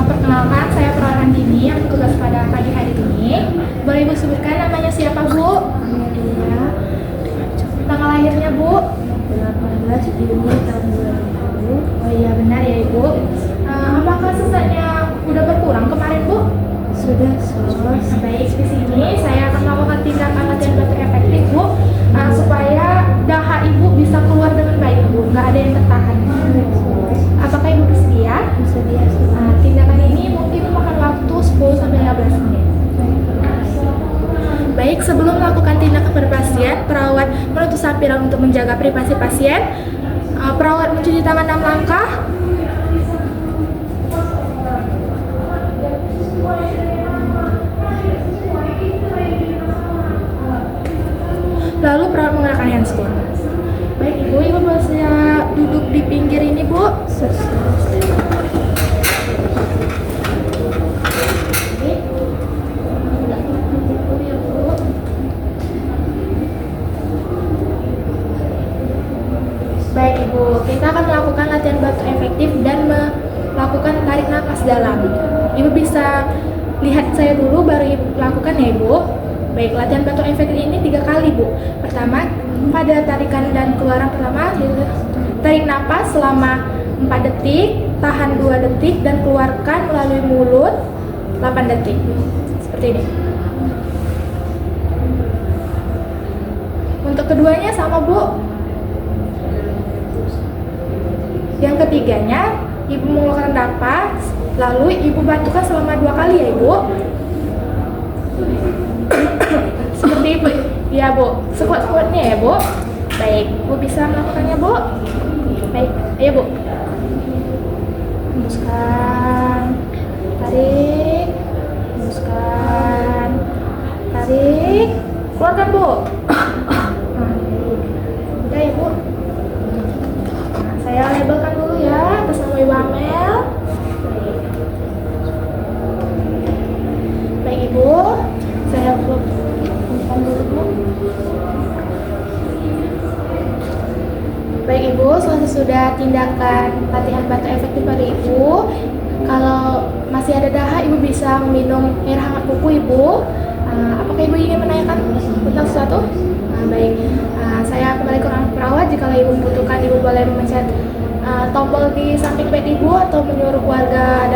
Perkenalkan, saya perawat Andini yang bertugas pada pagi hari ini. Boleh Ibu sebutkan namanya siapa, Bu? Amelia, Tanggal lahirnya, Bu? 18 Juni tahun 2020. Oh iya, benar ya, Ibu. Apakah sesaknya udah berkurang kemarin, Bu? Sudah sos. Baik, di sini saya akan melakukan tindakan latihan batuk efektif, Bu, supaya dahak Ibu bisa keluar dengan baik, Bu. Nggak ada yang tertahan. Apakah Ibu bersedia? Bersedia. Tindakan ini mungkin memakan waktu 10-15 menit. Baik, sebelum melakukan tindakan pada pasien, perawat menutup sampiran untuk menjaga privasi pasien. Perawat mencuci tangan 6 langkah. Lalu perawat menggunakan handscoon. Baik, Ibu bisa duduk di pinggir ini, Bu. Baik, Ibu, kita akan melakukan latihan batuk efektif dan melakukan tarik nafas dalam. Ibu bisa lihat saya dulu baru Ibu lakukan ya, Ibu. Baik, latihan batuk efektif ini 3 kali, Bu. Pertama, pada tarikan dan keluaran pertama, tarik nafas selama 4 detik, tahan 2 detik, dan keluarkan melalui mulut 8 detik. Seperti ini. Untuk keduanya sama, Bu. Yang ketiganya, Ibu mengeluarkan napas, lalu Ibu bantukan selama 2 kali ya, Ibu. Seperti itu ya, Bu. Sekuat-kuatnya ya, Bu. Baik, Bu bisa melakukannya, Bu. Baik, ayo, Bu. Hembuskan, tarik, hembuskan, tarik, keluarkan, Bu. Udah ya, Bu. Saya labelkan dulu ya atas nama Ibu Amel. Baik, Ibu, saya bukan dulu, Bu. Baik, Ibu, selesai sudah tindakan latihan batuk efektif pada Ibu. Kalau masih ada dahak, Ibu bisa minum air hangat kuku, Ibu. Apakah Ibu ingin menanyakan tentang sesuatu? Baik, saya kembali ke ruang perawat. Jika Ibu membutuhkan, Ibu boleh memencet tombol di samping bed Ibu atau menyuruh keluarga